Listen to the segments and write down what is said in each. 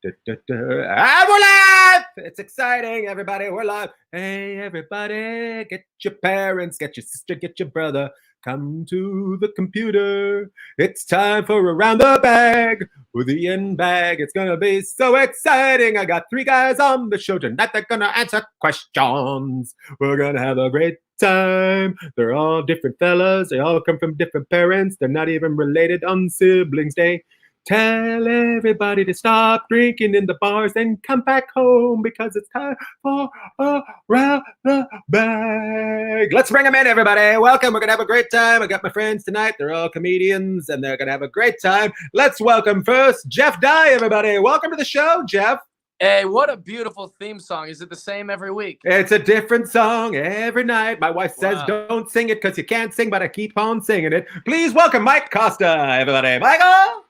And we're live! It's exciting, everybody. We're live. Hey, everybody, get your parents, get your sister, get your brother. Come to the computer. It's time for Around the Bag with the Ian Bag. It's going to be so exciting. I got 3 guys on the show tonight. They're going to answer questions. We're going to have a great time. They're all different fellas. They all come from different parents. They're not even related on Siblings Day. Tell everybody to stop drinking in the bars and come back home because it's time for Around the Bag. Let's bring them in, everybody. Welcome. We're going to have a great time. I got my friends tonight. They're all comedians, and they're going to have a great time. Let's welcome first Jeff Dye, everybody. Welcome to the show, Jeff. Hey, what a beautiful theme song. Is it the same every week? It's a different song every night. My wife says don't sing it because you can't sing, but I keep on singing it. Please welcome Mike Kosta, everybody. Michael!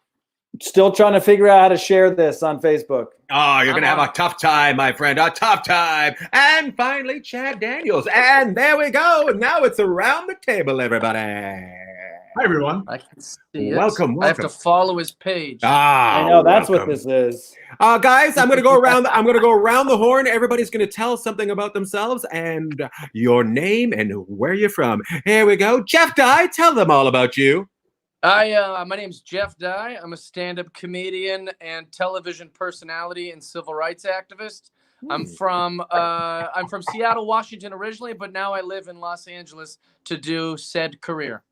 Still trying to figure out how to share this on Facebook. Oh, you're going to have a tough time, my friend, a tough time. And finally, Chad Daniels. And there we go. And now it's around the table, everybody. Hi, everyone. I can see it. Welcome. I have to follow his page. I know that's what this is. Guys, I'm going to go around. I'm going to go around the horn. Everybody's going to tell something about themselves and your name and where you're from. Here we go. Jeff Dye, tell them all about you. My name's Jeff Dye. I'm a stand-up comedian and television personality and civil rights activist. I'm from Seattle, Washington originally, but now I live in Los Angeles to do said career.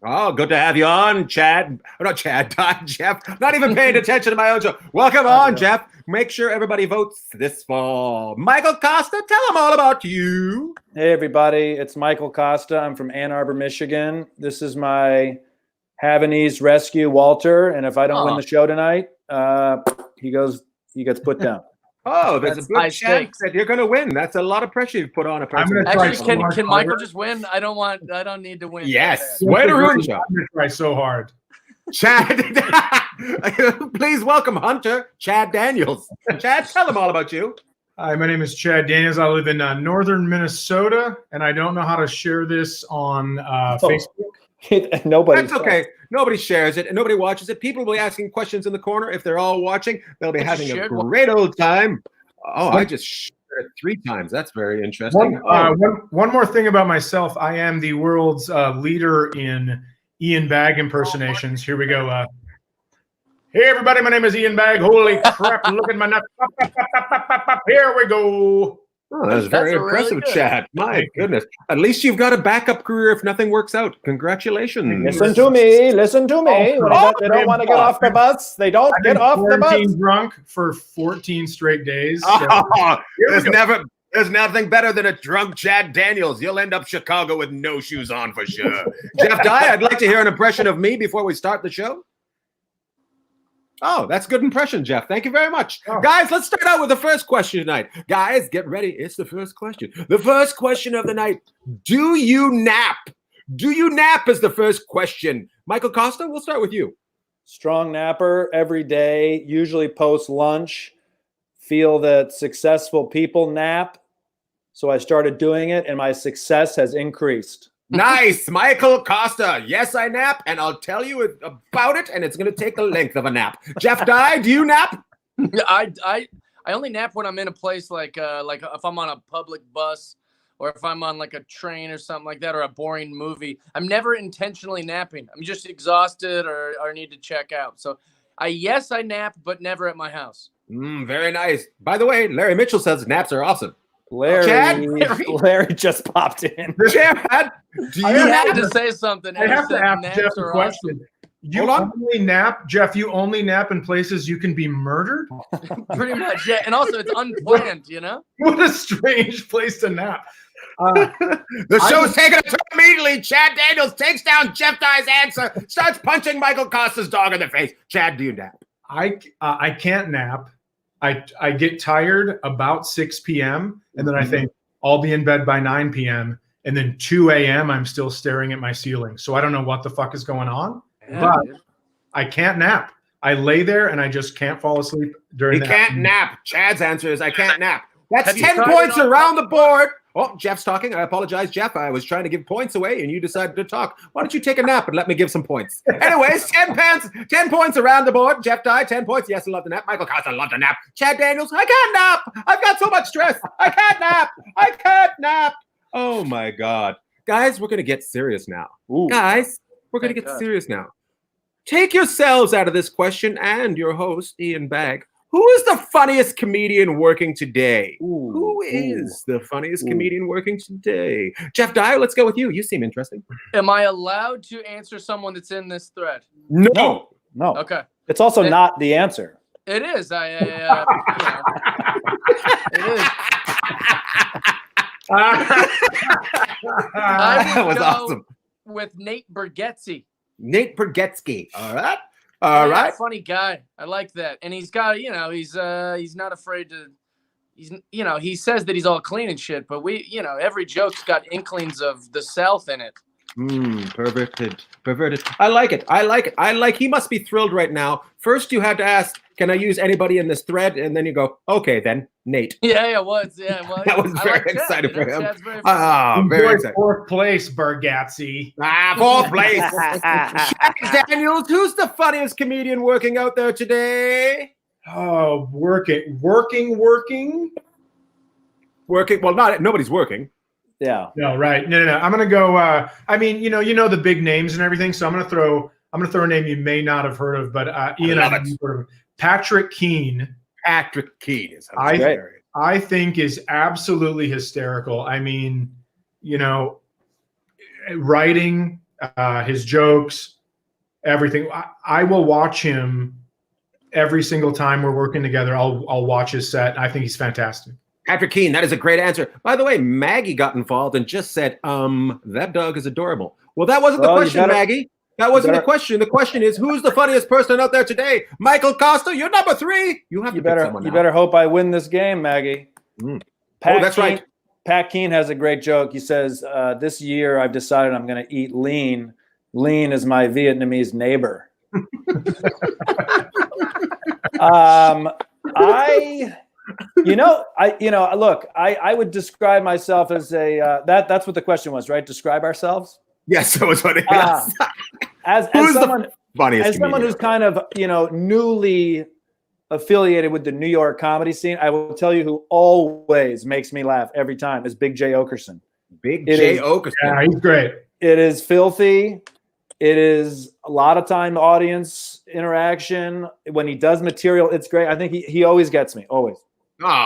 Oh, good to have you on, Chad. Oh, not Chad, Dye, Jeff. Not even paying attention to my own show. Welcome on, Jeff. Make sure everybody votes this fall. Micheal Kosta, tell them all about you. Hey, everybody. It's Micheal Kosta. I'm from Ann Arbor, Michigan. This is my Havanese rescue, Walter, and if I don't win the show tonight, he gets put down. Oh, there's a good chance that you're going to win. That's a lot of pressure you've put on a person. Actually, can Michael just win? I don't need to win. Yes. Way to ruin you. I'm going to try so hard. Chad, please welcome Hunter, Chad Daniels. Chad, tell them all about you. Hi, my name is Chad Daniels. I live in northern Minnesota, and I don't know how to share this on Facebook. Nobody. That's okay. Nobody shares it and nobody watches it. People will be asking questions in the corner. If they're all watching, they'll be having a great old time. Oh, I just shared it 3 times. That's very interesting. One more thing about myself. I am the world's leader in Ian Bagg impersonations. Here we go. Hey, everybody. My name is Ian Bagg. Holy crap. Look at my nuts. Here we go. Oh, that was very impressive, really Chad. My goodness. At least you've got a backup career if nothing works out. Congratulations. Listen to me. Listen to me. They don't want to get off the bus. They don't get off the bus. Drunk for 14 straight days. So. There's nothing better than a drunk Chad Daniels. You'll end up Chicago with no shoes on for sure. Jeff Dye, I'd like to hear an impression of me before we start the show. Oh, that's a good impression, Jeff. Thank you very much. Oh. Guys, let's start out with the first question tonight. Guys, get ready. It's the first question. The first question of the night. Do you nap? Do you nap is the first question. Micheal Kosta, we'll start with you. Strong napper every day, usually post lunch. Feel that successful people nap. So I started doing it and my success has increased. Nice. Micheal Kosta. Yes, I nap, and I'll tell you about it, and it's going to take the length of a nap. Jeff Dye, do you nap? I only nap when I'm in a place like if I'm on a public bus or if I'm on like a train or something like that or a boring movie. I'm never intentionally napping. I'm just exhausted or need to check out. So yes, I nap, but never at my house. Very nice. By the way, Larry Mitchell says naps are awesome. Larry just popped in. Chad, do you have to say something? I have to ask Jeff a question. You only nap, Jeff. You only nap in places you can be murdered. Pretty much, yeah. And also, it's unplanned. You know. What a strange place to nap. The show's taking a turn immediately. Chad Daniels takes down Jeff Dye's answer, starts punching Micheal Kosta's dog in the face. Chad, do you nap? I can't nap. I get tired about 6 p.m. and then I think I'll be in bed by 9 p.m. and then 2 a.m. I'm still staring at my ceiling. So I don't know what the fuck is going on, but I can't nap. I lay there and I just can't fall asleep during the He can't nap. Chad's answer is I can't nap. That's 10 points around the board Oh, Jeff's talking. I apologize, Jeff. I was trying to give points away, and you decided to talk. Why don't you take a nap and let me give some points? Anyways, 10 points around the board. Jeff Dye, 10 points. Yes, I love the nap. Michael Kosta, I love the nap. Chad Daniels, I can't nap. I've got so much stress. I can't nap. I can't nap. Oh, my God. Guys, we're going to get serious now. Ooh. Guys, we're going to get serious now. Take yourselves out of this question and your host, Ian Bagg. Who is the funniest comedian working today? Who is the funniest comedian working today? Jeff Dye, let's go with you. You seem interesting. Am I allowed to answer someone that's in this thread? No. Okay. It's also not the answer. It is. You know, it is. That was awesome. With Nate Bargatze. Nate Bargatze. All right. All right. Funny guy. I like that. And he's got, you know, he's not afraid to, you know, he says that he's all clean and shit, but you know, every joke's got inklings of the South in it. Perverted. I like it. He must be thrilled right now. First, you had to ask, can I use anybody in this thread? And then you go, okay, then Nate. Yeah, it was. That was very excited for him. Very excited. Fourth place, Bargatze. Fourth place. Daniels, who's the funniest comedian working out there today? Oh, working. Well, nobody's working. Yeah. No, right. No. I'm gonna go. I mean, you know the big names and everything. So I'm gonna throw a name you may not have heard of, but Ian, I've heard of Patrick Keane. Patrick Keane is. I think is absolutely hysterical. I mean, you know, writing his jokes, everything. I will watch him every single time we're working together. I'll watch his set. I think he's fantastic. Patrick Keane, that is a great answer. By the way, Maggie got involved and just said, that dog is adorable. Well, that wasn't the question, Maggie. That wasn't the question. The question is, who's the funniest person out there today? Micheal Kosta, you're number 3. You have to pick someone. You better hope I win this game, Maggie. That's right. Pat Keane has a great joke. He says, this year I've decided I'm going to eat lean. Lean is my Vietnamese neighbor. Look, I would describe myself as a that's what the question was, right? Describe ourselves. Yes, that was what it is. As someone who's kind of, you know, newly affiliated with the New York comedy scene, I will tell you who always makes me laugh every time is Big J. Okerson. Okerson. Yeah, he's great. It is filthy. It is a lot of time audience interaction. When he does material, it's great. I think he always gets me, always.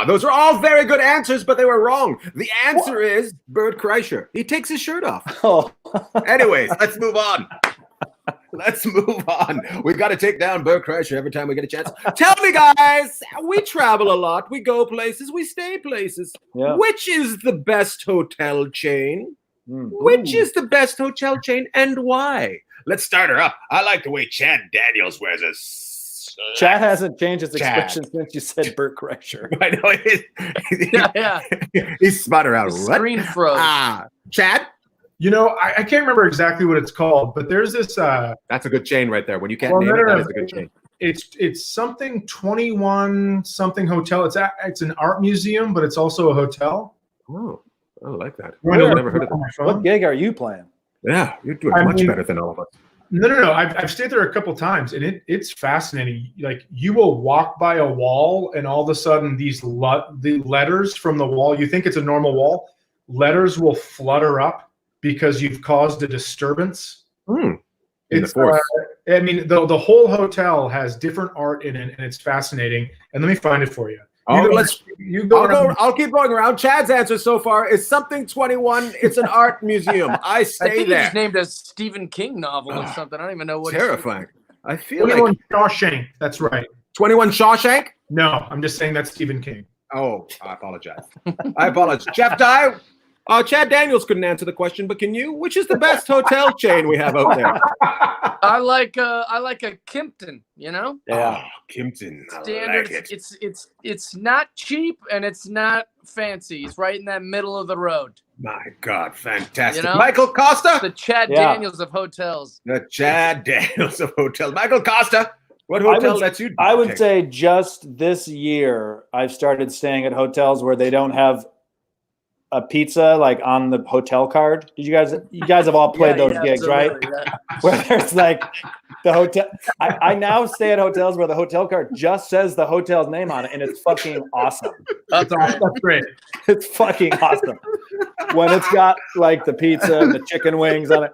Those are all very good answers, but they were wrong. The answer is Bert Kreischer. He takes his shirt off. Oh. Anyways, let's move on. We got to take down Bert Kreischer every time we get a chance. Tell me, guys, we travel a lot. We go places. We stay places. Yeah. Which is the best hotel chain? Which is the best hotel chain and why? Let's start her up. I like the way Chad Daniels wears a Chad hasn't changed his expression since you said Bert Kreischer. I know. He's spun around. Screen froze. Chad? You know, I can't remember exactly what it's called, but there's this. That's a good chain right there. When you can't name it, that is a good chain. It's something 21 something hotel. It's an art museum, but it's also a hotel. Oh, I like that. I've never heard of that. What gig are you playing? Yeah, you're doing much better than all of us. No. I've stayed there a couple times, and it's fascinating. Like, you will walk by a wall, and all of a sudden, the letters from the wall. You think it's a normal wall. Letters will flutter up because you've caused a disturbance. It's I mean, the whole hotel has different art in it, and it's fascinating. And let me find it for you. I'll keep going around. Chad's answer so far is something 21. It's an art museum. I think there. It's named a Stephen King novel or something. I don't even know what. Terrifying. I feel 21 Shawshank. That's right. 21 Shawshank? No, I'm just saying that's Stephen King. Oh, I apologize. Jeff Dye. Chad Daniels couldn't answer the question, but can you? Which is the best hotel chain we have out there? I like a Kimpton, you know? Yeah. Kimpton. Standard. I like it. It's not cheap and it's not fancy. It's right in that middle of the road. My God, fantastic. You know? Micheal Kosta? The Chad Daniels of hotels. The Chad Daniels of hotels. Micheal Kosta, what hotel lets you I would say just this year I've started staying at hotels where they don't have a pizza like on the hotel card. You guys have all played those gigs, right? Yeah. Where there's like the hotel. I now stay at hotels where the hotel card just says the hotel's name on it, and it's fucking awesome. That's great. It's fucking awesome when it's got like the pizza and the chicken wings on it.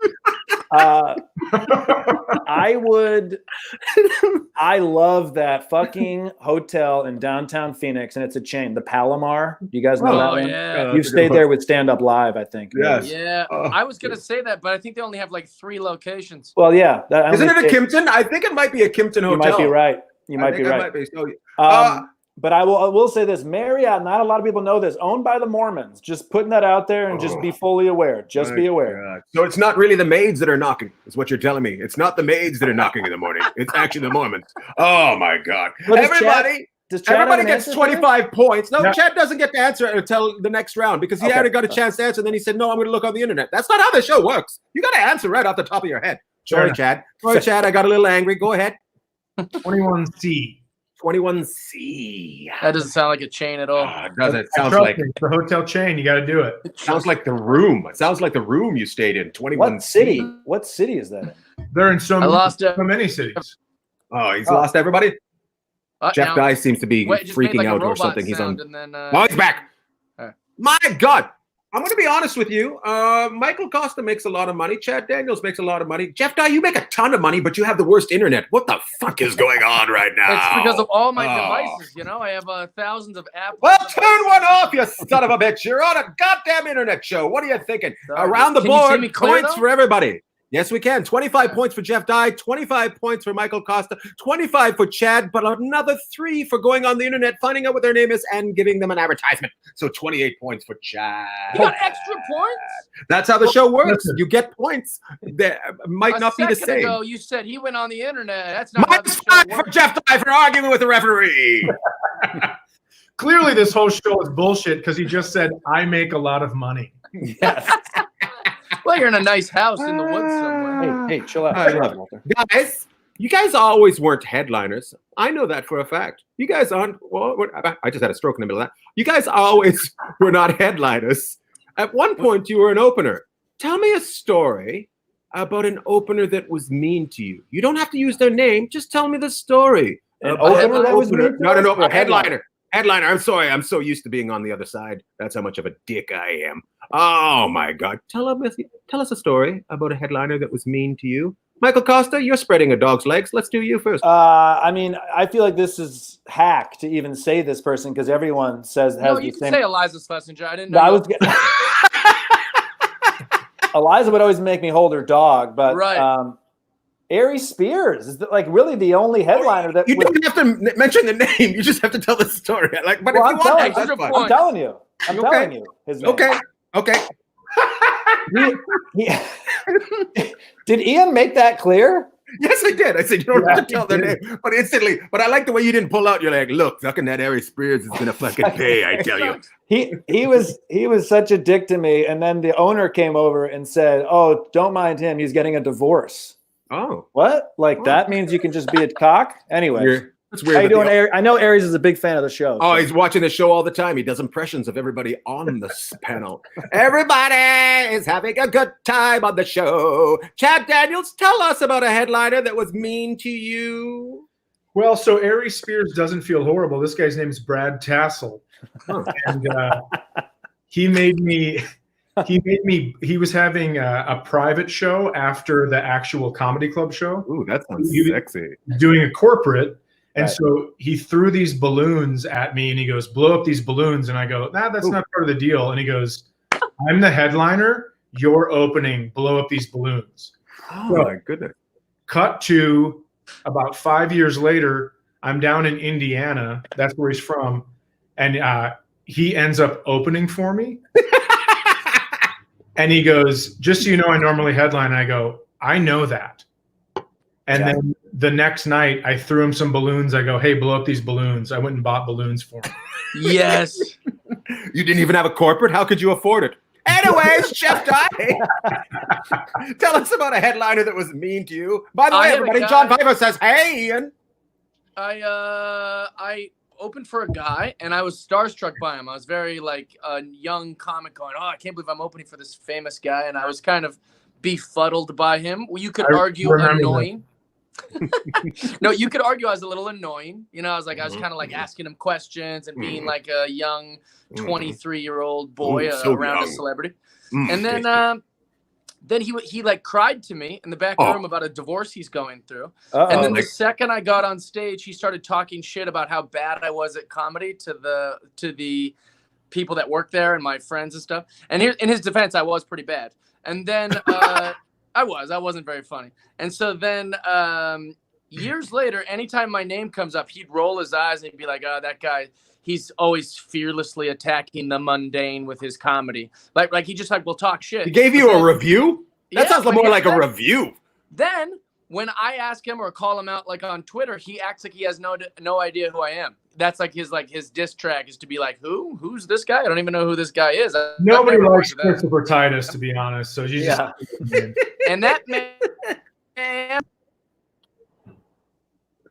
I love that fucking hotel in downtown Phoenix, and it's a chain, the Palomar. You guys know that one? Yeah. You stayed there with Stand Up Live, I think. Yes. Yeah. I was going to say that, but I think they only have like 3 locations. Well, yeah. Isn't it a Kimpton? I think it might be a Kimpton hotel. You might be right. You might be right. But I will say this, Marriott, not a lot of people know this, owned by the Mormons. Just putting that out there and just be fully aware. Just be aware. God. So it's not really the maids that are knocking, is what you're telling me. It's not the maids that are knocking in the morning. It's actually the Mormons. Oh, my God. Everybody gets 25 points. No, Chad doesn't get to answer until the next round because he already got a chance to answer. And then he said, no, I'm going to look on the internet. That's not how the show works. You got to answer right off the top of your head. Sorry, Chad. Sorry, Chad. I got a little angry. Go ahead. 21C. 21C. That doesn't sound like a chain at all. It doesn't. It sounds like the hotel chain. You got to do it. It sounds like the room. It sounds like the room you stayed in. 21. What city? What city is that in? They're in so many cities. Oh, he's lost everybody. Jeff Dye seems to be freaking out or something. He's on. Oh, he's back. My God. I'm going to be honest with you. Micheal Kosta makes a lot of money. Chad Daniels makes a lot of money. Jeff Dye, you make a ton of money, but you have the worst internet. What the fuck is going on right now? It's because of all my devices. You know, I have thousands of apps. Well, turn one off, you son of a bitch. You're on a goddamn internet show. What are you thinking? Around the board, points for everybody. Yes, we can. 25 points for Jeff Dye, 25 points for Micheal Kosta, 25 for Chad, but another 3 for going on the internet, finding out what their name is, and giving them an advertisement. So 28 points for Chad. You got extra points? That's how the show works. You get points. That might not be the same. Ago, you said he went on the internet. That's not -5 for Jeff Dye for arguing with the referee. Clearly, this whole show is bullshit because he just said, I make a lot of money. Yes. Well, you're in a nice house in the woods somewhere. Hey, chill out. Guys, you guys always weren't headliners. I know that for a fact. You guys aren't. Well, I just had a stroke in the middle of that. You guys always were not headliners. At one point, you were an opener. Tell me a story about an opener that was mean to you. You don't have to use their name. Just tell me the story. An opener that was mean to No, a headliner. Headliner. I'm sorry. I'm so used to being on the other side. That's how much of a dick I am. Oh, my God. Tell us a story about a headliner that was mean to you. Micheal Kosta, you're spreading a dog's legs. Let's do you first. I mean, I feel like this is hack to even say this person because everyone says has the you same. Can say Eliza Schlesinger. I didn't know. Eliza would always make me hold her dog, but Ari Spears is like really the only headliner that you don't have to mention the name. You just have to tell the story. Like, but if you want extra points, I'm telling you. I'm telling you. His name. Okay. Did Ian make that clear? Yes, I did. I said you don't have to tell their name, but instantly. But I like the way you didn't pull out. You're like, look, fucking that Ari Spears is gonna fucking pay. I tell you. He was such a dick to me, and then the owner came over and said, "Oh, don't mind him. He's getting a divorce." Oh, what? Like that means you can just be a cock? Anyway, that's weird. How you doing, Aries? I know Aries is a big fan of the show. Oh, he's watching the show all the time. He does impressions of everybody on this panel. Everybody is having a good time on the show. Chad Daniels, tell us about a headliner that was mean to you. Well, so Ari Spears doesn't feel horrible. This guy's name is Brad Tassel, and he made me. He was having a private show after the actual comedy club show. Ooh, that sounds sexy. Doing a corporate. And so he threw these balloons at me and he goes, blow up these balloons. And I go, nah, that's not part of the deal. And he goes, I'm the headliner. You're opening. Blow up these balloons. Oh, my goodness. Cut to about 5 years later. I'm down in Indiana. That's where he's from. And he ends up opening for me. And he goes, just so you know, I normally headline. I go, I know that. And then the next night, I threw him some balloons. I go, hey, blow up these balloons. I went and bought balloons for him. Yes. You didn't even have a corporate? How could you afford it? Anyways, Chef Dye, tell us about a headliner that was mean to you. By the way, everybody, John Piper says, hey, Ian. opened for a guy, and I was starstruck by him. I was very like a young comic going, "Oh, I can't believe I'm opening for this famous guy," and I was kind of befuddled by him. Well, you could argue annoying. No, you could argue I was a little annoying. You know, I was kind of like asking him questions and being like a young 23-year-old boy around a celebrity. And then he like cried to me in the back room about a divorce he's going through. And then the second I got on stage, he started talking shit about how bad I was at comedy to the people that work there and my friends and stuff. And in his defense, I was pretty bad. And then I wasn't very funny. And so then years later, anytime my name comes up, he'd roll his eyes and he'd be like, "Oh, that guy, he's always fearlessly attacking the mundane with his comedy." Like he just will talk shit. He gave you a review? That sounds more like a review. Then when I ask him or call him out like on Twitter, he acts like he has no idea who I am. That's like his diss track is to be like, who's this guy? I don't even know who this guy is. Nobody likes Christopher Titus, to be honest. So you just and that man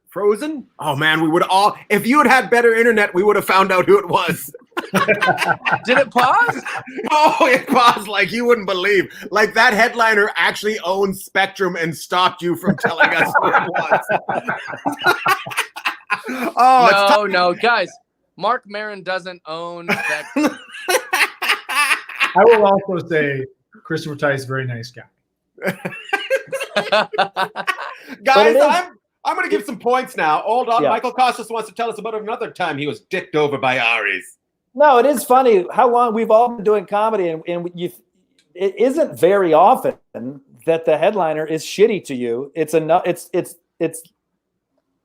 Frozen? Oh man, we would all, if you had better internet, we would have found out who it was. Did it pause? Oh, it paused like you wouldn't believe. Like that headliner actually owns Spectrum and stopped you from telling us who it was. No, guys. Mark Maron doesn't own Spectrum. I will also say Christopher Titus is a very nice guy. Guys, I'm going to give some points now. Hold on. Yeah. Micheal Kosta wants to tell us about another time he was dicked over by Aries. No, it is funny how long we've all been doing comedy, and it isn't very often that the headliner is shitty to you. It's enough.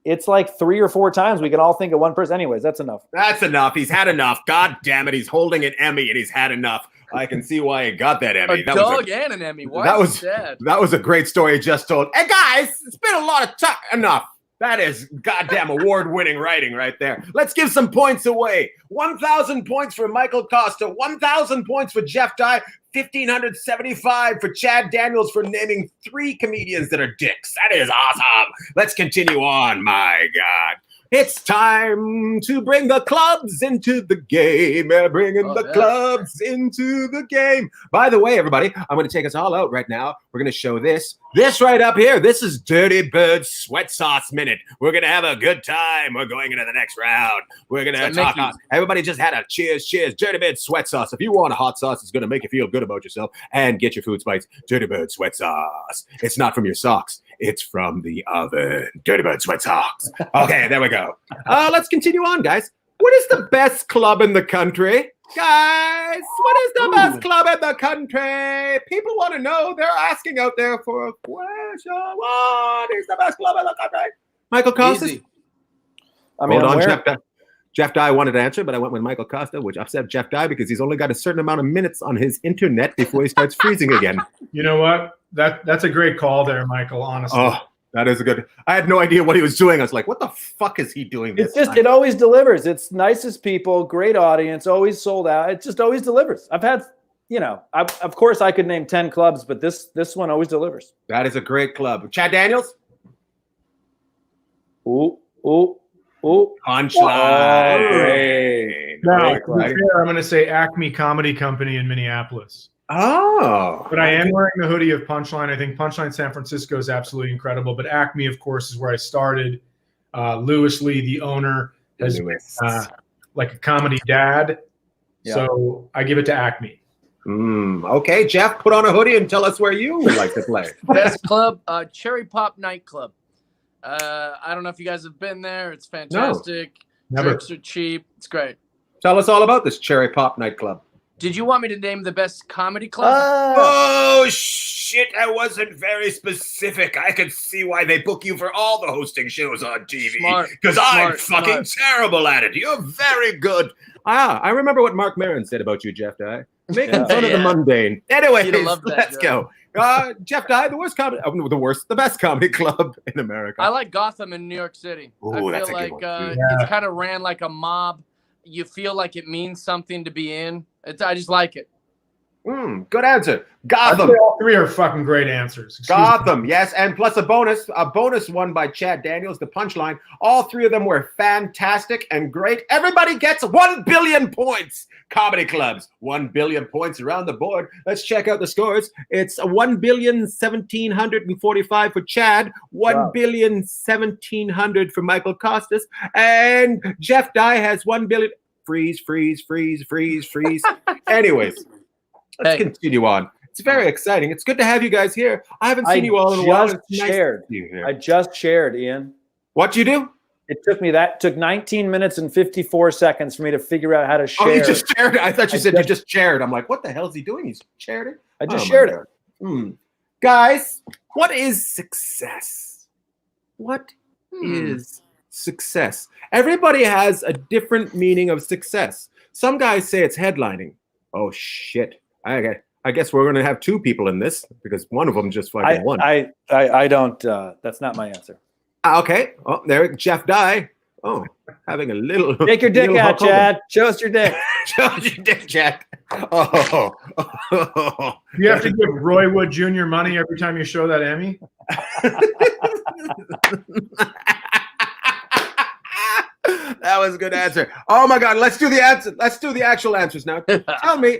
It's like 3 or 4 times we can all think of one person. Anyways, that's enough. That's enough. He's had enough. God damn it. He's holding an Emmy and he's had enough. I can see why he got that Emmy. And an Emmy. That was a great story he just told. Hey guys, it's been a lot of time. Enough. That is goddamn award-winning writing right there. Let's give some points away. 1,000 points for Micheal Kosta. 1,000 points for Jeff Dye. 1,575 for Chad Daniels for naming 3 comedians that are dicks. That is awesome. Let's continue on. My God. It's time to bring the clubs into the game. Bringing the clubs into the game. By the way, everybody, I'm going to take us all out right now. We're going to show this. This right up here. This is Dirty Bird Sweat Sauce Minute. We're going to have a good time. We're going into the next round. We're going to talk. Everybody just had a cheers. Dirty Bird Sweat Sauce. If you want a hot sauce, it's going to make you feel good about yourself. And get your food spice. Dirty Bird Sweat Sauce. It's not from your socks. It's from the oven. Dirty Bird Sweat Sauce. Okay, there we go. Let's continue on, guys. What is the best club in the country? Guys, what is the best club in the country? People want to know. They're asking out there for a question. What is the best club in the country? Micheal Kosta? I mean, hold on, Jeff Dye wanted to answer, but I went with Micheal Kosta, which upset Jeff Dye because he's only got a certain amount of minutes on his internet before he starts freezing again. You know what? That's a great call there, Michael, honestly. Oh, that is a good. I had no idea what he was doing. I was like, what the fuck is he doing? It always delivers. It's nicest people, great audience, always sold out. It just always delivers. I've had, of course I could name 10 clubs, but this one always delivers. That is a great club. Chad Daniels? Ooh. Punchline. Now, I'm going to say Acme Comedy Company in Minneapolis. Oh. But I am wearing the hoodie of Punchline. I think Punchline San Francisco is absolutely incredible. But Acme, of course, is where I started. Lewis Lee, the owner, has like a comedy dad. Yeah. So I give it to Acme. Okay, Jeff, put on a hoodie and tell us where you would like to play. Best club, Cherry Pop Nightclub. I don't know if you guys have been there. It's fantastic. No, drinks are cheap. It's great. Tell us all about this Cherry Pop Nightclub. Did you want me to name the best comedy club? Oh, shit. I wasn't very specific. I could see why they book you for all the hosting shows on TV. Because I'm fucking terrible at it. You're very good. I remember what Mark Maron said about you, Jeff Dye. Making fun of the mundane. Anyway, let's go. Jeff Dye, the best comedy club in America. I like Gotham in New York City. Ooh, I feel like it's kind of ran like a mob. You feel like it means something to be in. I just like it. Good answer. Gotham. All three are fucking great answers. Gotham, yes, and plus a bonus one by Chad Daniels, the punchline. All three of them were fantastic and great. Everybody gets 1 billion points. Comedy clubs, 1 billion points around the board. Let's check out the scores. It's 1,117,045 for Chad, 1,117,000 for Micheal Kosta, and Jeff Dye has 1 billion. Freeze. Anyways. Let's continue on. It's very exciting. It's good to have you guys here. I haven't seen you all in a while. I just shared, Ian. What'd you do? It took 19 minutes and 54 seconds for me to figure out how to share. Oh, you just shared it? I thought you said you just shared. I'm like, what the hell is he doing? He's shared it? I just shared it. Guys, what is success? What is success? Everybody has a different meaning of success. Some guys say it's headlining. Oh, shit. I guess we're going to have two people in this because one of them just fucking won. I don't. That's not my answer. Okay. Oh, there, Jeff Dye. Oh, having a little. Take your dick out, Chad. Show us your dick. Show us your dick, Chad. Oh. You have to give Roy Wood Jr. money every time you show that Emmy. That was a good answer. Oh my God, let's do the answer. Let's do the actual answers now. Tell me,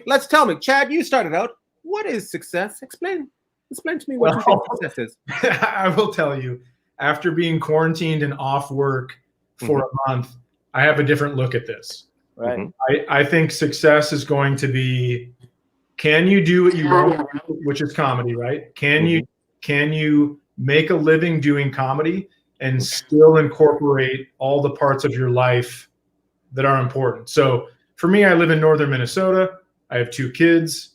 Chad, you started out. What is success? Explain to me what you think success is. I will tell you, after being quarantined and off work for a month, I have a different look at this. Right. I think success is going to be, can you do what you want, which is comedy, right? Can you make a living doing comedy and still incorporate all the parts of your life that are important? So for me, I live in northern Minnesota. I have 2 kids.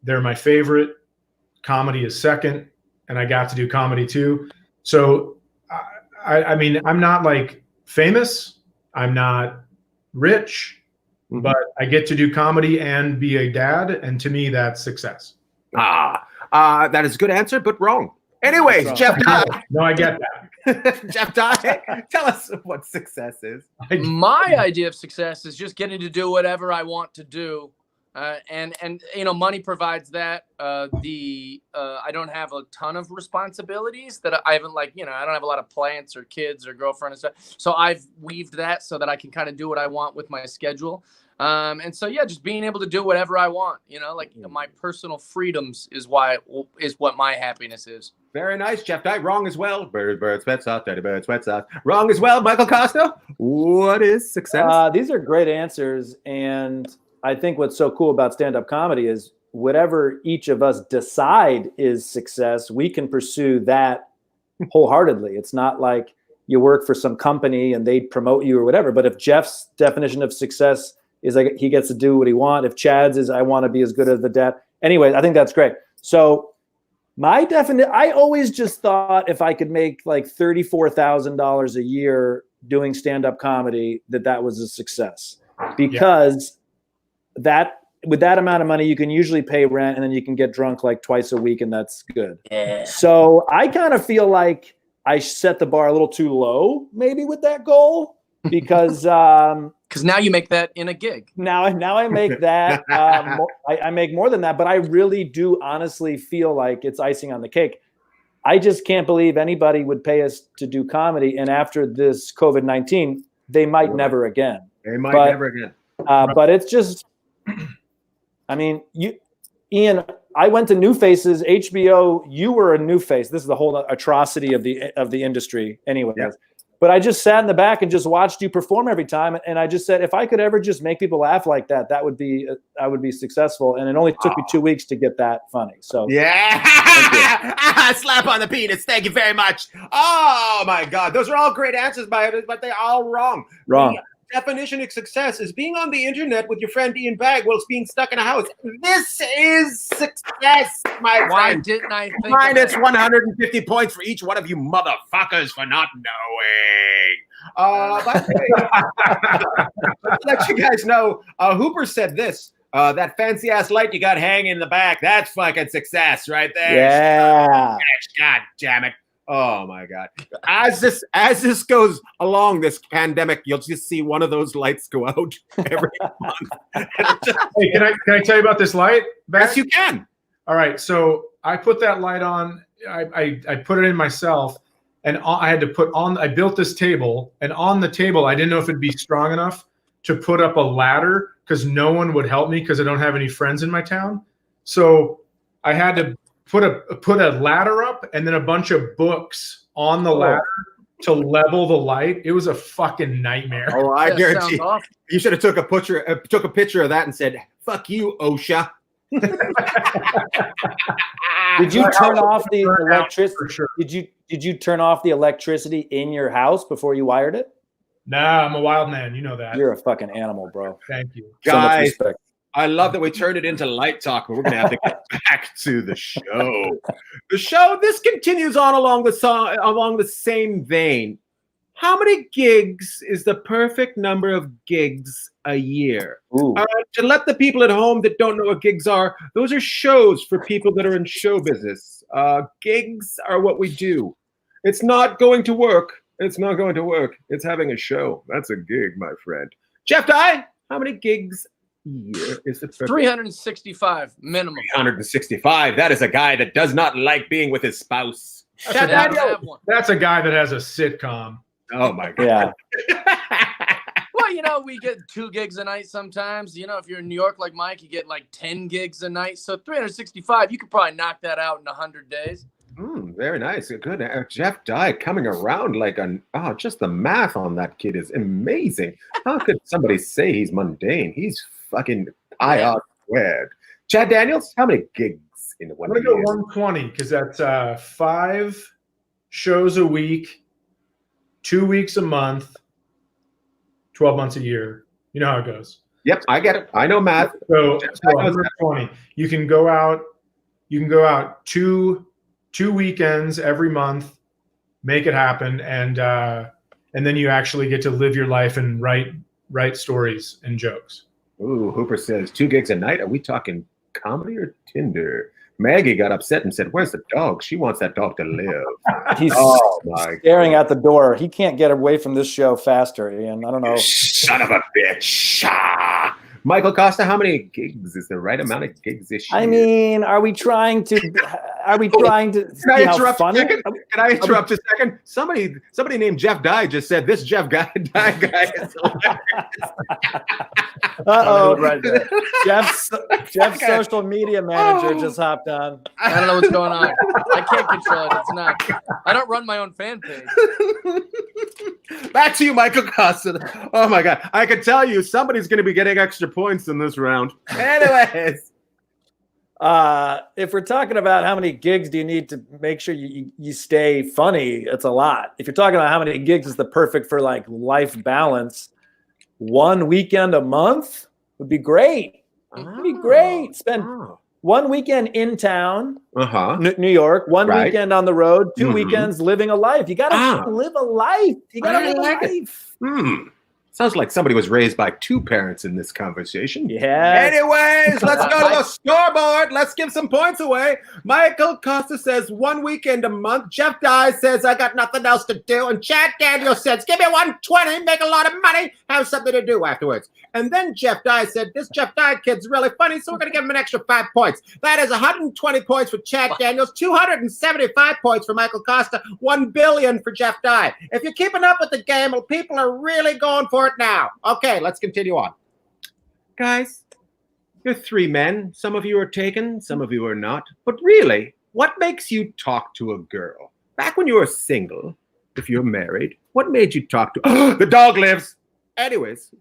They're my favorite. Comedy is second, and I got to do comedy too. So, I mean, I'm not like famous. I'm not rich, but I get to do comedy and be a dad. And to me, that's success. That is a good answer, but wrong. Anyways, Jeff Dye. No, I get that. Jeff Dye, tell us what success is. My idea of success is just getting to do whatever I want to do, and money provides that. I don't have a ton of responsibilities that I haven't I don't have a lot of plants or kids or girlfriend and stuff. So I've weaved that so that I can kind of do what I want with my schedule. And so, yeah, just being able to do whatever I want, my personal freedoms is what my happiness is. Very nice, Jeff Dye. Wrong as well. Bird, sweats out, daddy bird, sweats out. Wrong as well, Micheal Kosta. What is success? These are great answers. And I think what's so cool about stand-up comedy is whatever each of us decide is success, we can pursue that wholeheartedly. It's not like you work for some company and they promote you or whatever. But if Jeff's definition of success is like he gets to do what he wants, if Chad's is I want to be as good as the dad. Anyway, I think that's great. So I always just thought if I could make like $34,000 a year doing stand-up comedy, that was a success, because with that amount of money, you can usually pay rent and then you can get drunk like twice a week, and that's good. Yeah. So I kind of feel like I set the bar a little too low, maybe with that goal, because now you make that in a gig. Now I make that. I make more than that, but I really do honestly feel like it's icing on the cake. I just can't believe anybody would pay us to do comedy, and after this COVID-19, they might never again. Never again. But it's just, I mean, Ian, I went to New Faces, HBO. You were a new face. This is the whole atrocity of the industry, anyway. Yeah. But I just sat in the back and just watched you perform every time, and I just said, if I could ever just make people laugh like that, I would be successful. And it only took me 2 weeks to get that funny. So yeah, slap on the penis. Thank you very much. Oh my God, those are all great answers, but they're all wrong. Wrong. The definition of success is being on the internet with your friend Ian Bagg whilst being stuck in a house. This is success, my friend. Why didn't I think minus 150 points for each one of you motherfuckers for not knowing. But let you guys know, Hooper said this. That fancy ass light you got hanging in the back, that's fucking success right there. Yeah. God damn it. Oh my God. As this goes along, this pandemic, you'll just see one of those lights go out every month. Hey, can I tell you about this light? Yes, you can. All right. So I put that light on. I put it in myself, and I built this table, and on the table, I didn't know if it'd be strong enough to put up a ladder because no one would help me because I don't have any friends in my town. So I had to put a ladder up and then a bunch of books on the ladder to level the light. It was a fucking nightmare. Oh, I guarantee you should have took a picture of that and said, "Fuck you, OSHA." Did you turn off the electricity? Sure. Did you turn off the electricity in your house before you wired it? Nah, I'm a wild man. You know that. You're a fucking animal, bro. Thank you. Guys, so I love that we turned it into light talk, but we're going to have to get back to the show. This continues on along the same vein. How many gigs is the perfect number of gigs a year? To let the people at home that don't know what gigs are, those are shows for people that are in show business. Gigs are what we do. It's not going to work. It's not going to work. It's having a show. That's a gig, my friend. Jeff Dye, how many gigs a year is it? 365 minimum. 365. That is a guy that does not like being with his spouse. That's a guy that has a sitcom. Oh my God. Yeah. Well, we get 2 gigs a night sometimes. If you're in New York like Mike, you get like 10 gigs a night. So 365, you could probably knock that out in 100 days. Very nice. Good. Jeff Dye coming around just the math on that kid is amazing. How could somebody say he's mundane? He's fucking IR squared. Chad Daniels, how many gigs in 1 year? I'm going to go 120 because that's 5 shows a week, 2 weeks a month, 12 months a year. You know how it goes. Yep, I get it. I know math. So 120. You can go out two weekends every month, make it happen, and then you actually get to live your life and write stories and jokes. Ooh, Hooper says 2 gigs a night. Are we talking comedy or Tinder? Maggie got upset and said, "Where's the dog? She wants that dog to live." He's staring at the door. He can't get away from this show faster, Ian. I don't know. Son of a bitch. Micheal Kosta, how many gigs is the right amount of gigs this year? I mean, are we trying to see how funny? Can I interrupt a second? Somebody named Jeff Dye just said this Jeff Dye guy is hilarious. Right there. Jeff's social media manager just hopped on. I don't know what's going on. I can't control it. It's not. I don't run my own fan page. Back to you, Micheal Kosta. Oh my God. I can tell you somebody's going to be getting extra points in this round. Anyways. If we're talking about how many gigs do you need to make sure you stay funny, it's a lot. If you're talking about how many gigs is the perfect for like life balance, 1 weekend a month would be great. It'd be great. Spend 1 weekend in town, New York, 1 weekend on the road, 2 weekends living a life. You gotta live a life. You gotta live a life. Sounds like somebody was raised by 2 parents in this conversation. Yeah. Anyways, let's go to the scoreboard. Let's give some points away. Micheal Kosta says 1 weekend a month. Jeff Dye says, I got nothing else to do. And Chad Daniels says, give me 120, make a lot of money, have something to do afterwards. And then Jeff Dye said, this Jeff Dye kid's really funny, so we're going to give him an extra 5 points. That is 120 points for Chad Daniels, 275 points for Micheal Kosta, 1 billion for Jeff Dye. If you're keeping up with the game, people are really going for it now. Okay, let's continue on. Guys, you're 3 men. Some of you are taken, some of you are not. But really, what makes you talk to a girl? Back when you were single, if you're married, what made you talk to the dog lives? Anyways,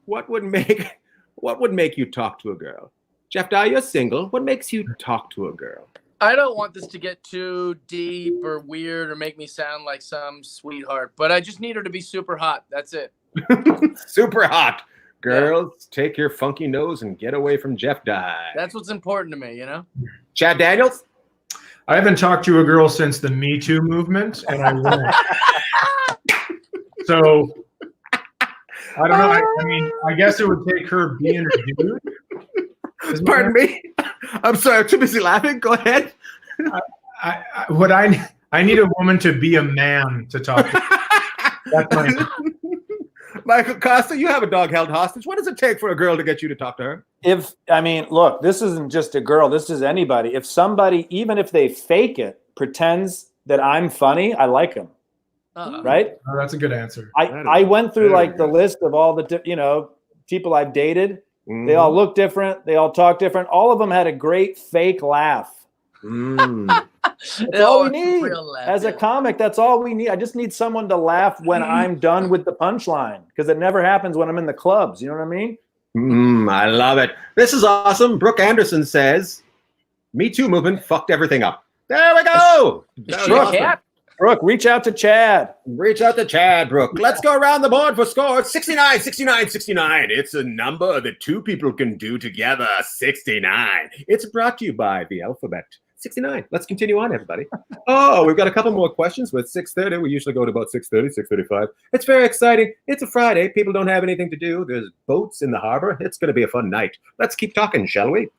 what would make you talk to a girl? Jeff Dye, you're single. What makes you talk to a girl? I don't want this to get too deep or weird or make me sound like some sweetheart, but I just need her to be super hot. That's it. Super hot. Girls, take your funky nose and get away from Jeff Dye. That's what's important to me, Chad Daniels? I haven't talked to a girl since the Me Too movement, and I won't. So, I don't know. I mean, I guess it would take her being a dude. Pardon me. I'm sorry. I'm too busy laughing. Go ahead. I need a woman to be a man to talk to. That's my Micheal Kosta, you have a dog held hostage. What does it take for a girl to get you to talk to her? Look, this isn't just a girl. This is anybody. If somebody, even if they fake it, pretends that I'm funny, I like them. Right? Oh, that's a good answer. I went through like the list of all the people I've dated. Mm-hmm. They all look different. They all talk different. All of them had a great fake laugh. That's all we need. As a comic, that's all we need. I just need someone to laugh when I'm done with the punchline, because it never happens when I'm in the clubs. You know what I mean? I love it. This is awesome. Brooke Anderson says, Me Too movement fucked everything up. There we go. Brooke, reach out to Chad. Reach out to Chad, Brooke. Let's go around the board for scores. 69, 69, 69. It's a number that two people can do together. 69. It's brought to you by the alphabet. 69. Let's continue on, everybody. Oh, we've got a couple more questions with 6:30. We usually go to about 6:30, 6:35. It's very exciting. It's a Friday. People don't have anything to do. There's boats in the harbor. It's going to be a fun night. Let's keep talking, shall we?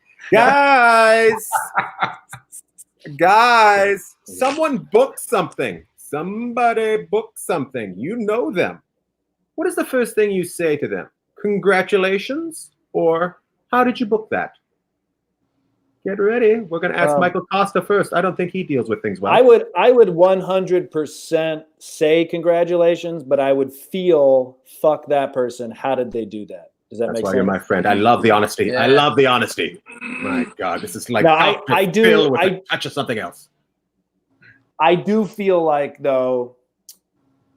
Guys, someone book something. Somebody book something. You know them. What is the first thing you say to them? Congratulations? Or how did you book that? Get ready. We're going to ask Micheal Kosta first. I don't think he deals with things well. I would 100% say congratulations, but I would feel fuck that person. How did they do that? Does that make sense? That's why you're my friend. I love the honesty. Yeah. I love the honesty. My God, this is like I do. With a touch of something else. I do feel like though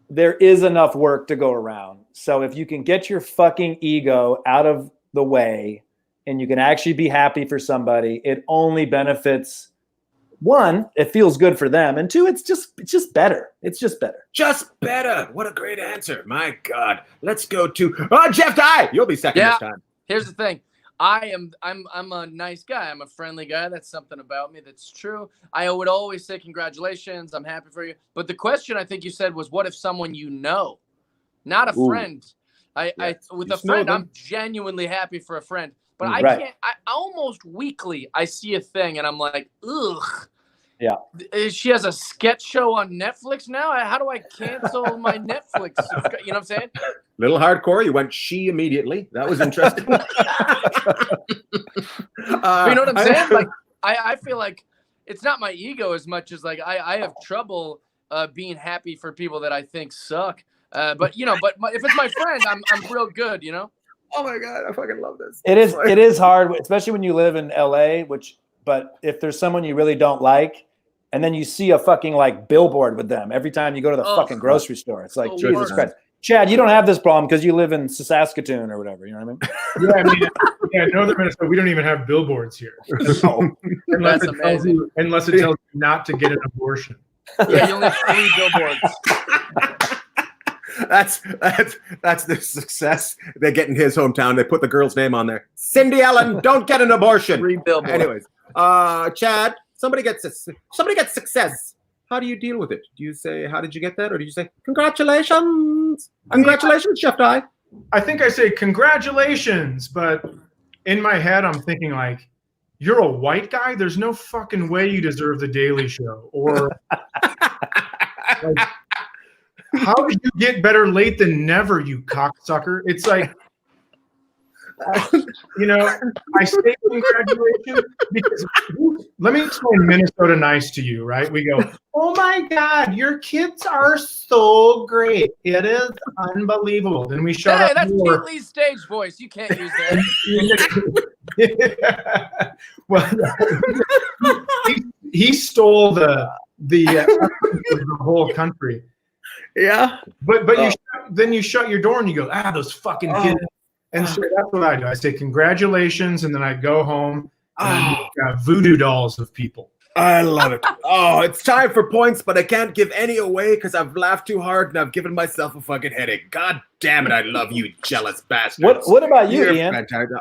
there is enough work to go around. So if you can get your fucking ego out of the way, and you can actually be happy for somebody, it only benefits. One, it feels good for them. And two, it's just better. It's just better. Just better. What a great answer. My God. Let's go to Jeff Dye. You'll be second this time. Here's the thing. I'm a nice guy. I'm a friendly guy. That's something about me that's true. I would always say congratulations. I'm happy for you. But the question I think you said was, what if someone you know? Not a friend. With a friend, I'm genuinely happy for a friend. But I can't. I almost weekly I see a thing and I'm like, ugh. Yeah. She has a sketch show on Netflix now. How do I cancel my Netflix? You know what I'm saying? Little hardcore. You went she immediately. That was interesting. You know what I'm saying? Like I feel like it's not my ego as much as like I have trouble being happy for people that I think suck. But if it's my friend, I'm real good. You know. Oh my God, I fucking love this. It is hard, especially when you live in LA, but if there's someone you really don't like, and then you see a fucking like billboard with them every time you go to the fucking grocery store. It's like, Jesus Christ. Chad, you don't have this problem because you live in Saskatoon or whatever, you know what I mean? Northern Minnesota, we don't even have billboards here. Unless it tells you not to get an abortion. Yeah, you only have 3 billboards. That's the success they get in his hometown. They put the girl's name on there. Cindy Allen, don't get an abortion. 3 billboards. Anyways, Chad, somebody gets success. How do you deal with it? Do you say, how did you get that? Or do you say, congratulations? Congratulations, Chef Dye. I think I say congratulations, but in my head, I'm thinking like, you're a white guy? There's no fucking way you deserve the Daily Show. Or like, how did you get better late than never, you cocksucker? It's like, I say congratulations because let me explain Minnesota nice to you, right? We go, oh my God, your kids are so great. It is unbelievable. Then we shut up. Hey, that's Pete Lee's stage voice. You can't use that. Well, he stole the whole country. Yeah, but then you shut your door and you go, those fucking kids. And so that's what I do. I say congratulations, and then I go home and got voodoo dolls of people. I love it. Oh, it's time for points, but I can't give any away because I've laughed too hard and I've given myself a fucking headache. God damn it, I love you, jealous bastards. What about you, Ian?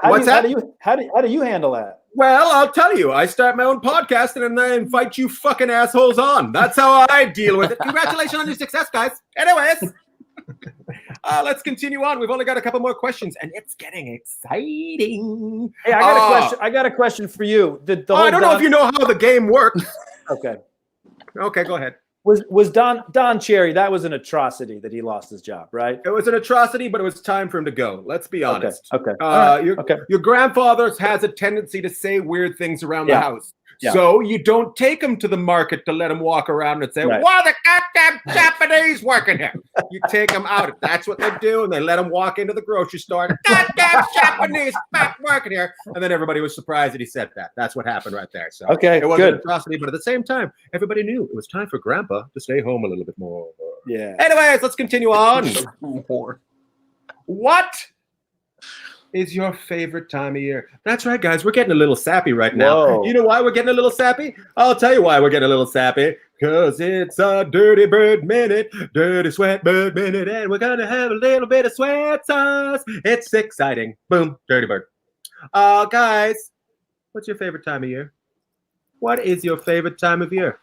What's that? How do you handle that? Well, I'll tell you. I start my own podcast and then I invite you fucking assholes on. That's how I deal with it. Congratulations on your success, guys. Anyways. Let's continue on. We've only got a couple more questions, and it's getting exciting. Hey, I got a question. I got a question for you. I don't know if you know how the game works. Okay, go ahead. Was Don Cherry? That was an atrocity that he lost his job, right? It was an atrocity, but it was time for him to go. Let's be honest. Okay. Your grandfather has a tendency to say weird things around the house. Yeah. So you don't take him to the market to let him walk around and say, Right. "Why the goddamn Japanese working here?" You take him out. That's what they do, and they let him walk into the grocery store. "Goddamn Japanese back working here," and then everybody was surprised that he said that. That's what happened right there. So it wasn't an atrocity, but at the same time, everybody knew it was time for Grandpa to stay home a little bit more. Yeah. Anyways, let's continue on. What is your favorite time of year? That's right, guys. We're getting a little sappy right now. Whoa. You know why we're getting a little sappy? I'll tell you why we're getting a little sappy. Because it's a Dirty Bird Minute, Dirty Sweat Bird Minute, and we're going to have a little bit of sweat sauce. It's exciting. Boom, Dirty Bird. Guys, what's your favorite time of year? What is your favorite time of year?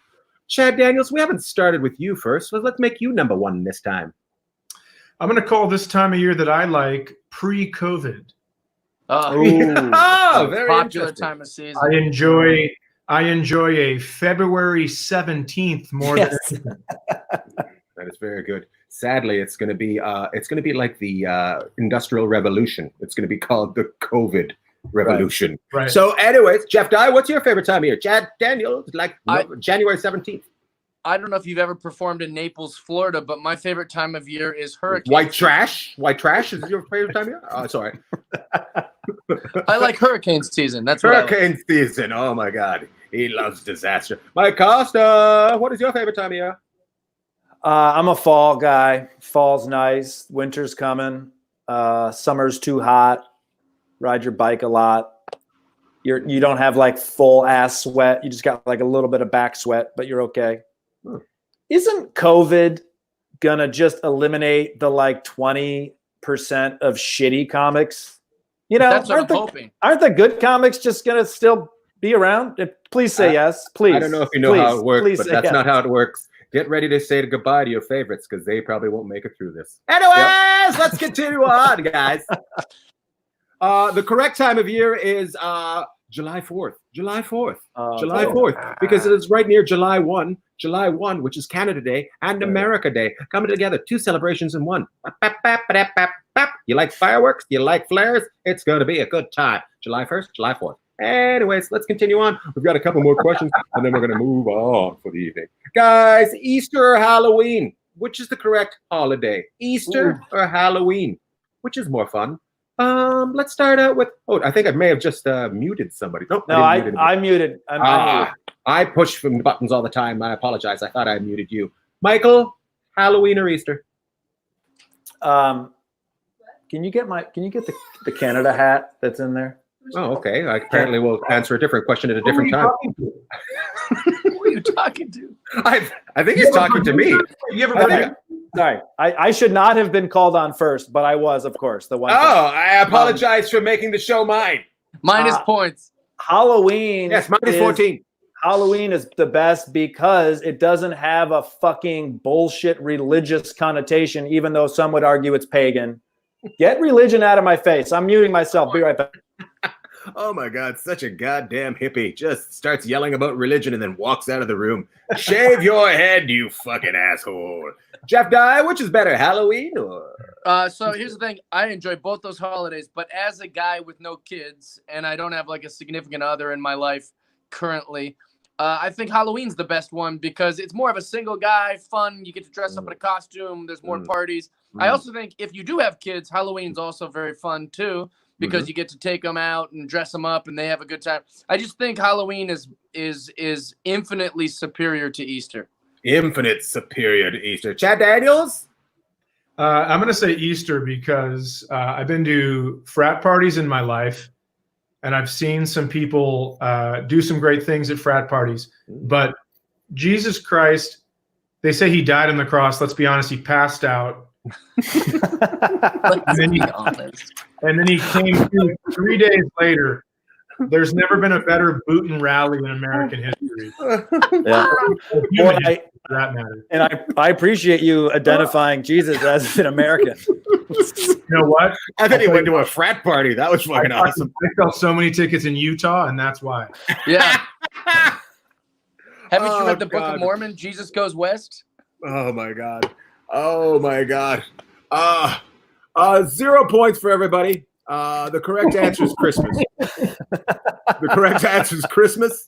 Chad Daniels, we haven't started with you first, so let's make you number one this time. I'm going to call this time of year that I like pre-COVID. Very popular time of season. I enjoy a February 17th more than anything. That is very good. Sadly, it's going to be like the Industrial Revolution. It's going to be called the COVID Revolution. Right. So, anyways, Jeff Dye, what's your favorite time of year? Chad Daniels, January 17th. I don't know if you've ever performed in Naples, Florida, but my favorite time of year is hurricane. White trash is your favorite time of year? Oh, sorry. I like hurricane season. That's hurricane season. Oh my God, he loves disaster. Micheal Kosta, what is your favorite time of year? I'm a fall guy. Fall's nice. Winter's coming. Summer's too hot. Ride your bike a lot. You don't have like full ass sweat. You just got like a little bit of back sweat, but you're okay. Isn't COVID gonna just eliminate the like 20% of shitty comics? You know, that's what I'm hoping. Aren't the good comics just gonna still be around? Please say yes. Please. I don't know if you know how it works, but that's not how it works. Get ready to say goodbye to your favorites because they probably won't make it through this. Anyways, let's continue on, guys. The correct time of year is July 4th. July 4th, because it is right near July 1, which is Canada Day and America Day, coming together. Two celebrations in one. You like fireworks? You like flares? It's going to be a good time. July 1st, July 4th. Anyways, let's continue on. We've got a couple more questions, and then we're going to move on for the evening. Guys, Easter or Halloween? Which is the correct holiday? Easter or Halloween? Which is more fun? Let's start out with. I think I may have just muted somebody. No, I muted. I push from the buttons all the time. I apologize. I thought I muted you. Michael, Halloween or Easter? Can you get the Canada hat that's in there? Oh, okay. I apparently will answer a different question at a different time. Who are you talking to? I think he's talking to me. You ever? Sorry, I should not have been called on first, but I was, of course, the one. I apologize for making the show mine. Minus points. Halloween. Yes, minus 14. Halloween is the best because it doesn't have a fucking bullshit religious connotation, even though some would argue it's pagan. Get religion out of my face. I'm muting myself. Be right back. Oh my God, such a goddamn hippie. Just starts yelling about religion and then walks out of the room. Shave your head, you fucking asshole. Jeff Dye, which is better, Halloween or? So here's the thing. I enjoy both those holidays, but as a guy with no kids and I don't have like a significant other in my life currently, I think Halloween's the best one because it's more of a single guy, fun. You get to dress up in a costume. There's more parties. I also think if you do have kids, Halloween's also very fun too because you get to take them out and dress them up and they have a good time. I just think Halloween is infinitely superior to Easter. Infinite superior to Easter. Chad Daniels? I'm going to say Easter because I've been to frat parties in my life, and I've seen some people do some great things at frat parties. But Jesus Christ, they say he died on the cross. Let's be honest, he passed out. and then he came through 3 days later. There's never been a better boot and rally in American history. That matter. And I appreciate you identifying Jesus as an American. You know what? I thought he went to a frat party. That was fucking awesome. I sell so many tickets in Utah, and that's why. Yeah. Haven't you read the Book God. of Mormon? Jesus Goes West. Oh my God. Oh my God. 0 points for everybody. The correct answer is Christmas. The correct answer is Christmas.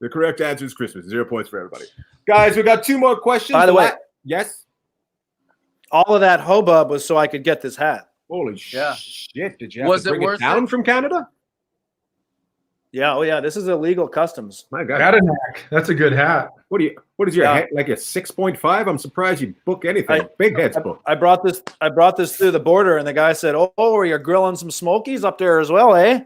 The correct answer is Christmas. 0 points for everybody. Guys, we got 2 more questions. By the way, yes. All of that hubbub was so I could get this hat. Holy Yeah. shit! Did you have to bring it worth down it? from Canada? Yeah. Oh yeah. This is illegal customs. My God. Adanak. That's a good hat. What is your Yeah. head, like a 6.5? I'm surprised you book anything. Big heads book. I brought this through the border, and the guy said, "Oh, you're grilling some smokies up there as well, eh?"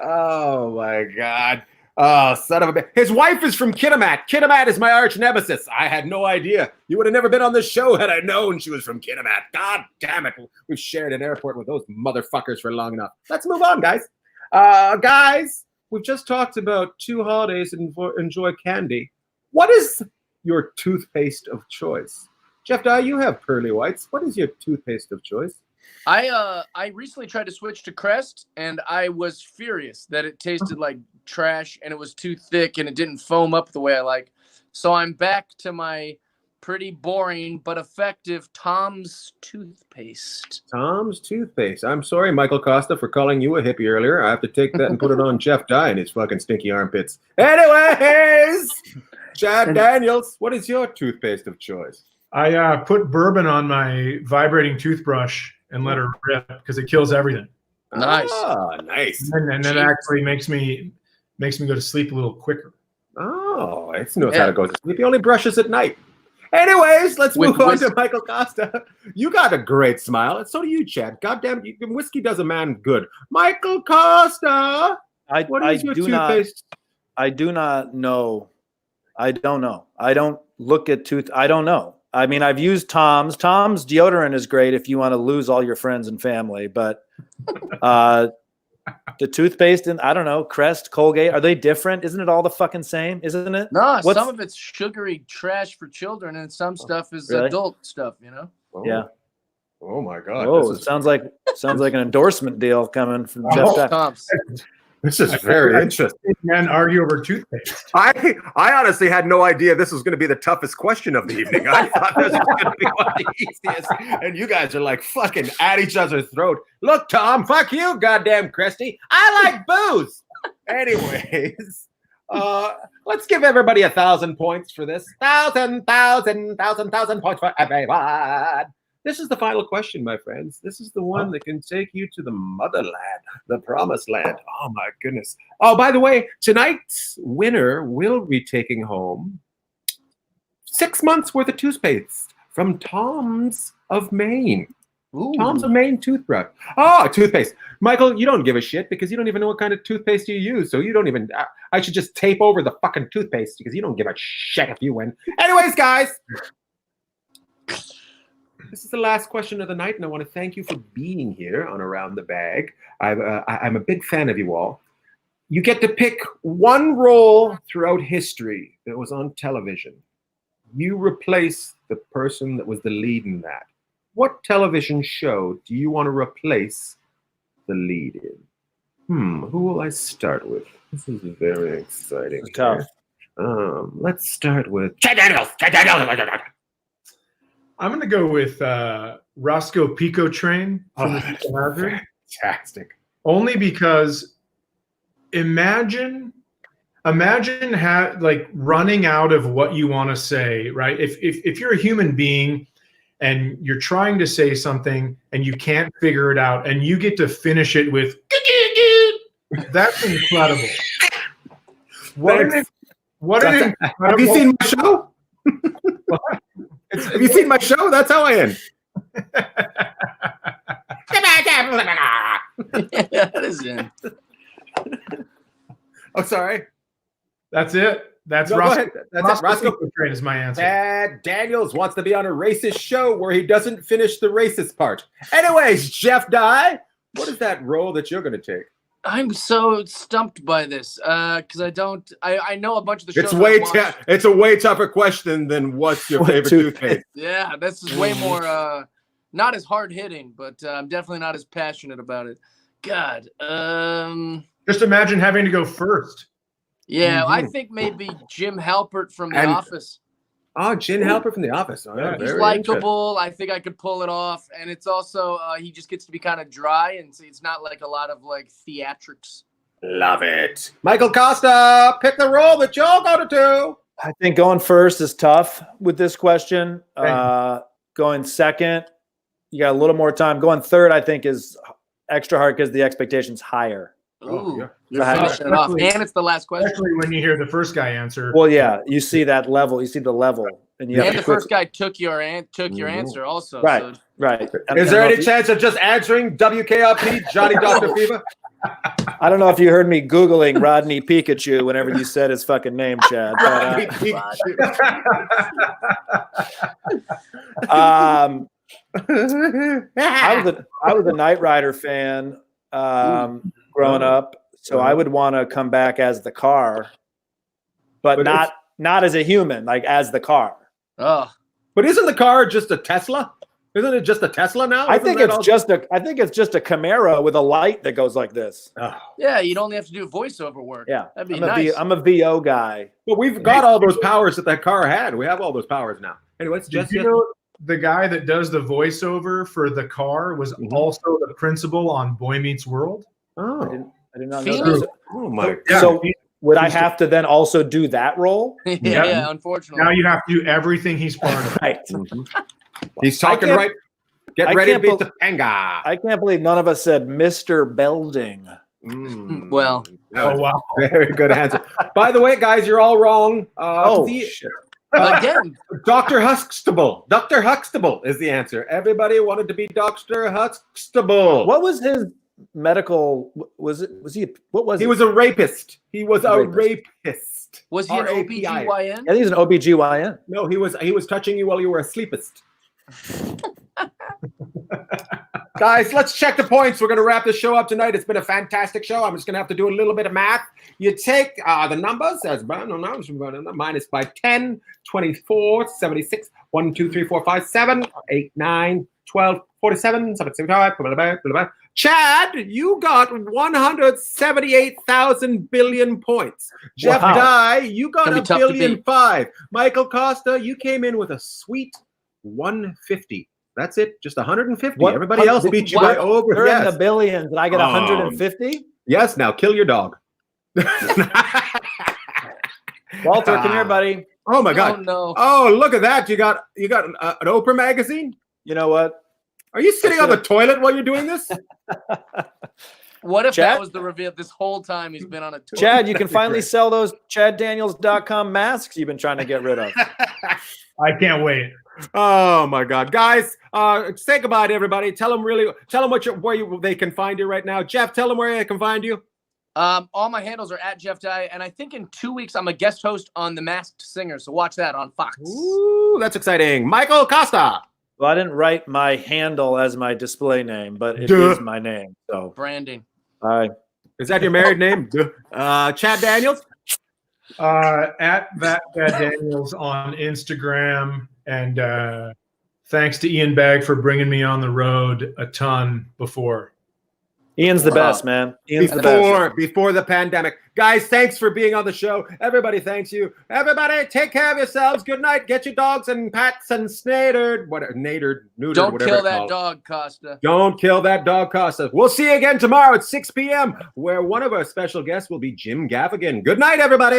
Oh my God. Oh, son of a bitch. His wife is from Kitimat. Kitimat is my arch nemesis. I had no idea. You would have never been on this show had I known she was from Kitimat. God damn it. We've shared an airport with those motherfuckers for long enough. Let's move on, guys. Guys, we've just talked about 2 holidays and enjoy candy. What is your toothpaste of choice? Jeff Dye, you have pearly whites. What is your toothpaste of choice? I recently tried to switch to Crest, and I was furious that it tasted like trash and it was too thick and it didn't foam up the way I like. So I'm back to my pretty boring but effective Tom's toothpaste. Tom's toothpaste. I'm sorry, Micheal Kosta, for calling you a hippie earlier. I have to take that and put it on Jeff Dye and his fucking stinky armpits. Anyways, Chad Daniels, what is your toothpaste of choice? I put bourbon on my vibrating toothbrush and let her rip because it kills everything. Nice. Ah, nice. And then it actually makes me go to sleep a little quicker. Oh, it knows how to go to sleep. He only brushes at night. Anyways, let's move on to Micheal Kosta. You got a great smile, and so do you, Chad. Goddamn, whiskey does a man good. Micheal Kosta, what is your toothpaste? I do not know. I don't know. I don't look at I don't know. I mean, I've used Tom's. Tom's deodorant is great if you want to lose all your friends and family, but the toothpaste and I don't know, Crest, Colgate, are they different? Isn't it all the fucking same? Isn't it? No, some of it's sugary trash for children, and some stuff is adult stuff. You know? Oh. Yeah. Oh my God! Oh, it sounds like an endorsement deal coming from Jeff Tom's. This is very interesting. Men argue over toothpaste. I honestly had no idea this was going to be the toughest question of the evening. I thought this was going to be one of the easiest. And you guys are like fucking at each other's throat. Look, Tom, fuck you, goddamn Christy. I like booze. Anyways, let's give everybody 1,000 points for this. 1,000 points for everyone. This is the final question, my friends. This is the one that can take you to the motherland, the promised land. Oh, my goodness. Oh, by the way, tonight's winner will be taking home 6 months worth of toothpaste from Tom's of Maine. Ooh. Tom's of Maine toothbrush. Oh, toothpaste. Michael, you don't give a shit because you don't even know what kind of toothpaste you use. So you don't even, I should just tape over the fucking toothpaste because you don't give a shit if you win. Anyways, guys. This is the last question of the night, and I want to thank you for being here on Around the Bag. I'm a big fan of you all. You get to pick one role throughout history that was on television. You replace the person that was the lead in that. What television show do you want to replace the lead in? Who will I start with? This is very exciting. It's tough. Let's start with Chad Daniels. I'm going to go with Roscoe Pico Train from the Fantastic. Only because imagine like running out of what you want to say, right? If you're a human being and you're trying to say something and you can't figure it out and you get to finish it with that's incredible. Have you seen my show? Have you seen my show? That's how I end. That is in. Oh, sorry. That's it. That's no, Roscoe. Roscoe Train is my answer. Daniels wants to be on a racist show where he doesn't finish the racist part. Anyways, Jeff Dye, what is that role that you're going to take? I'm so stumped by this because I know a bunch of the shows. It's a way tougher question than what's your favorite toothpaste. Yeah, this is way more not as hard hitting, but I'm definitely not as passionate about it. God, just imagine having to go first. Yeah, I think maybe Jim Halpert from The Office. Oh, Jim Halpert from The Office. Oh, yeah, he's likable. I think I could pull it off, and it's also he just gets to be kind of dry, and so it's not like a lot of like theatrics. Love it. Micheal Kosta, pick the role that you're going to do. I think going first is tough with this question. Going second, you got a little more time. Going third, I think, is extra hard because the expectation's higher. Ooh, you're finishing it off. And it's the last question. Especially when you hear the first guy answer. Well, yeah, you see that level. You see the level. And the first guy took your answer also. Right, so. right. Is there any chance of just answering WKRP, Johnny Dr. Fever? I don't know if you heard me Googling Rodney Pikachu whenever you said his fucking name, Chad. But, I was a Knight Rider fan growing up, so I would want to come back as the car, but not as a human, like as the car. Oh, but isn't the car just a Tesla? Isn't it just a Tesla now? I think it's just a Camaro with a light that goes like this. Oh. Yeah, you'd only have to do voiceover work. Yeah, that'd be nice. I'm a VO guy. But we've got all those powers that car had. We have all those powers now. Anyways, Did you know the guy that does the voiceover for the car was also the principal on Boy Meets World? Oh, I did not know that. Oh my God! So would I have to then also do that role? Yeah, unfortunately. Now you have to do everything he's part of. Right. He's talking right. Get ready to beat the panga. I can't believe none of us said Mr. Belding. Well, wow. Very good answer. By the way, guys, you're all wrong. Shit. Again, Dr. Huxtable. Dr. Huxtable is the answer. Everybody wanted to be Dr. Huxtable. What was his medical? What was he? He was a rapist. He was a rapist. Was he an OBGYN? Yeah, he's an OBGYN. No, he was touching you while you were a sleepist. Guys, let's check the points. We're going to wrap the show up tonight. It's been a fantastic show. I'm just going to have to do a little bit of math. You take the numbers as minus by 10, 24, 76, 1, 2, 3, 4, 5, 7, 8, 9, 12, 47, 75, blah, blah, blah, blah. Chad, you got 178,000 billion points. Jeff Dye, you got 1,500,000,000. Micheal Kosta, you came in with a sweet 150. That's it, just 150. Everybody else beat you by over. They're in the billions, and I get 150. Yes, now kill your dog. Walter, come here, buddy. Oh my God! Oh, no. Oh, look at that! You got an Oprah magazine. You know what? Are you sitting on the toilet while you're doing this? What if that was the reveal? This whole time he's been on a tour. Chad, you can finally sell those ChadDaniels.com masks you've been trying to get rid of. I can't wait. Oh my God, guys! Say goodbye to everybody. Tell them where they can find you right now. Jeff, tell them where they can find you. All my handles are at Jeff Dye, and I think in 2 weeks I'm a guest host on The Masked Singer, so watch that on Fox. Ooh, that's exciting. Micheal Kosta. Well, I didn't write my handle as my display name, but it is my name. So branding. Is that your married name? Chad Daniels. At that Chad Daniels on Instagram, and thanks to Ian Bagg for bringing me on the road a ton before. Ian's the best, man. Before the pandemic. Guys, thanks for being on the show. Everybody, thanks you. Everybody, take care of yourselves. Good night. Get your dogs and pats and neutered. Don't kill that dog, Kosta. Don't kill that dog, Kosta. We'll see you again tomorrow at 6 p.m., where one of our special guests will be Jim Gaffigan. Good night, everybody.